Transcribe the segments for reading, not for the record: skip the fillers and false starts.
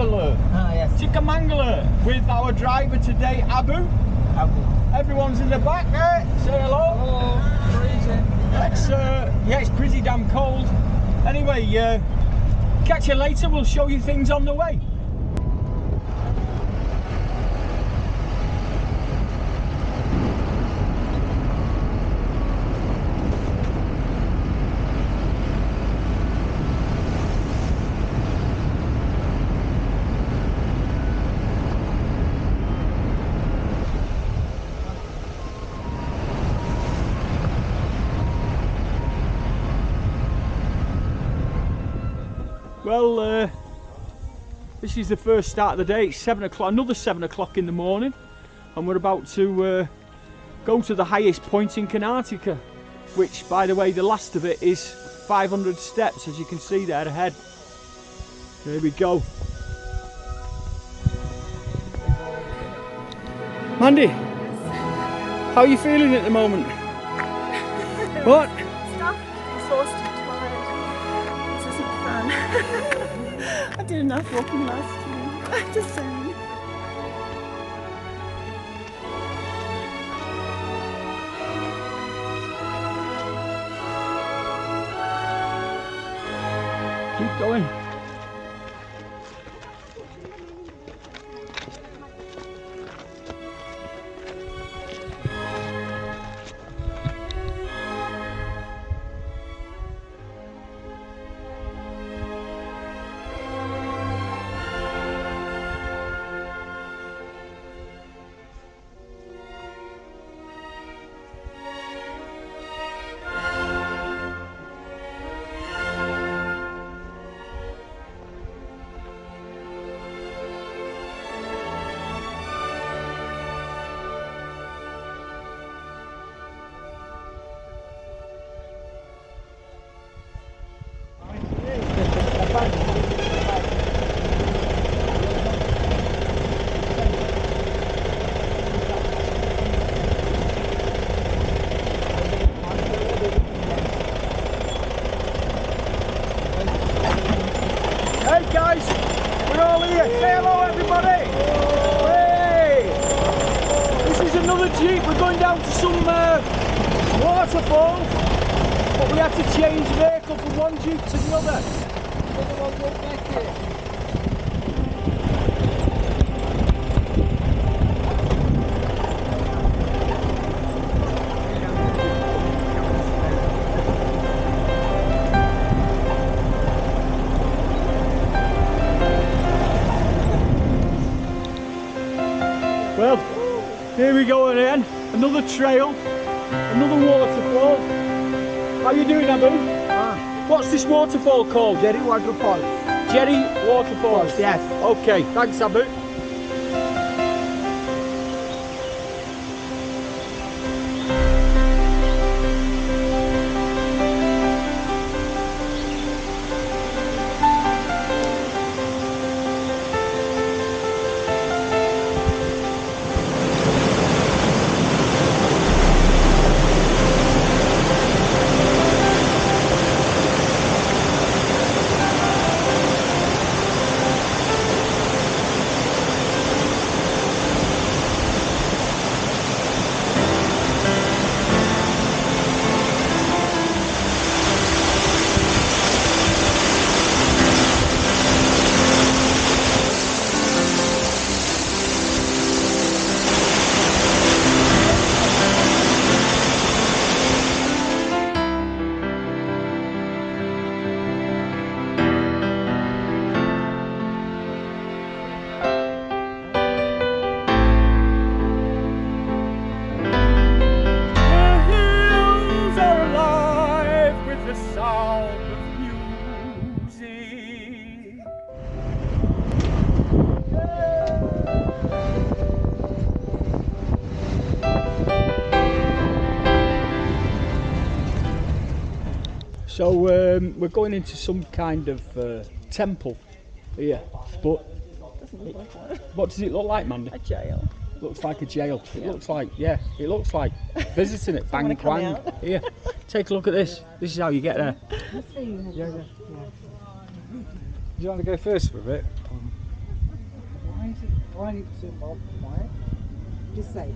Chikmagalur. Yes. Chikmagalur with our driver today, Abu. Everyone's in the back there. Say hello. Hello. Freezing. Yeah, it's pretty damn cold. Anyway, catch you later. We'll show you things on the way. Well, this is the first start of the day. It's 7 o'clock, another 7 o'clock in the morning, and we're about to go to the highest point in Karnataka, which, by the way, the last of it is 500 steps, as you can see there ahead. There we go. Mandy, how are you feeling at the moment? What? Stuff, exhausted, tired. This isn't fun. I did enough walking last year. Just saying. Keep going. Hey guys, we're all here. Say hello everybody. Hey! This is another jeep. We're going down to some waterfalls, but we had to change vehicle from one jeep to the other. Well, here we go again. Another trail, another waterfall. How you doing, Abu? What's this waterfall called? Jerry waterfall. Jerry Waterfalls? Yes. Okay, thanks, Abu. So we're going into some kind of temple here, but Doesn't look like one. what does it look like, Mandy? A jail. Looks like a jail. It Yeah. looks like, yeah, it looks like visiting it. Bang wanna come quang. out? Here, take a look at this. This is how you get there. Yeah. Do you want to go first for a bit? Right to Bob White. This side.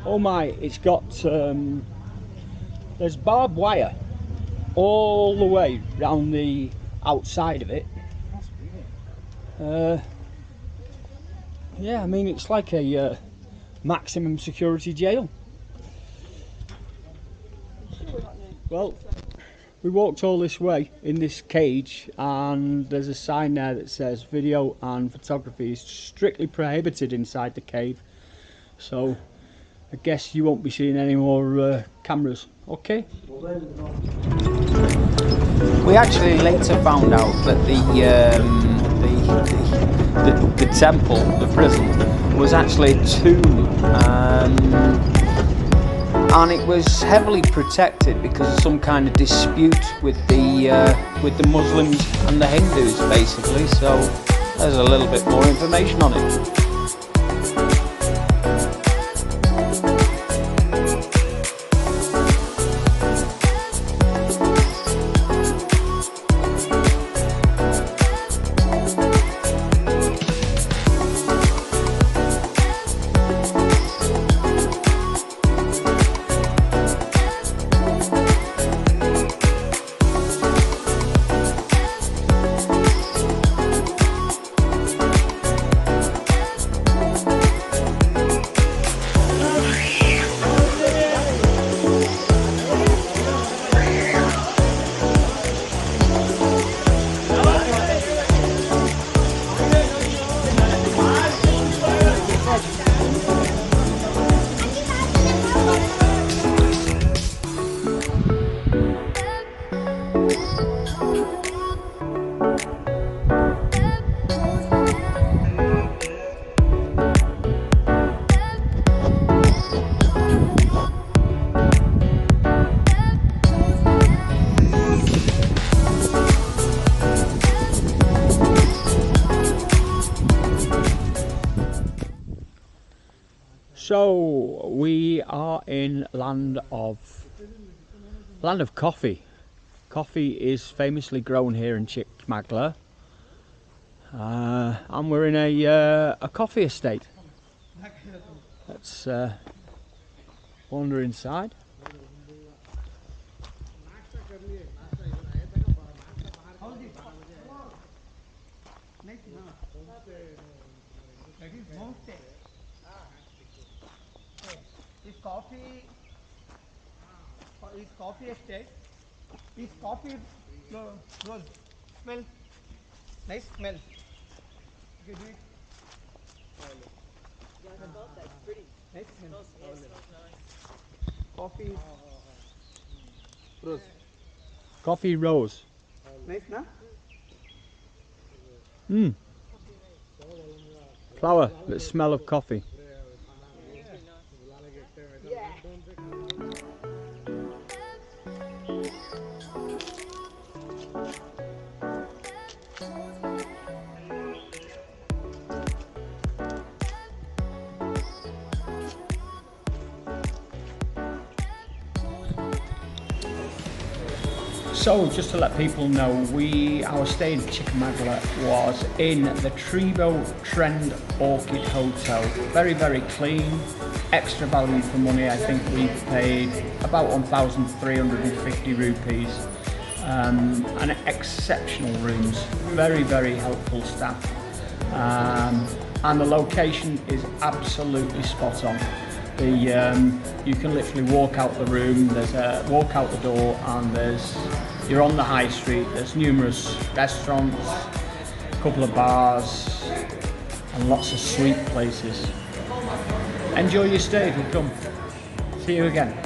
Oh my, it's got, there's barbed wire all the way round the outside of it. Yeah, I mean, it's like a maximum security jail. Well, we walked all this way in this cage, and there's a sign there that says video and photography is strictly prohibited inside the cave. So I guess you won't be seeing any more cameras. Okay. We actually later found out that the temple, the prison, was actually a tomb, and it was heavily protected because of some kind of dispute with the Muslims and the Hindus, basically. So there's a little bit more information on it. So we are in land of coffee. Coffee is famously grown here in Chikmagalur, and we're in a coffee estate. Let's wander inside. Is coffee estate? Is coffee rose? Smell. Nice smell. You do it. Yeah, I thought that's pretty. Nice smell. Yeah, it smells nice. Coffee rose. Coffee rose. Nice, na? Mmm. Flower that smell of coffee. Yeah, it's pretty nice. Yeah. So just to let people know, our stay in Chikmagalur was in the Tribo Trend Orchid Hotel. Very, very clean, extra value for money. I think we paid about 1,350 rupees. And exceptional rooms, very, very helpful staff. And the location is absolutely spot on. You can literally walk out the room, walk out the door, and you're on the high street. There's numerous restaurants, a couple of bars, and lots of sweet places. Enjoy your stay if you come. See you again.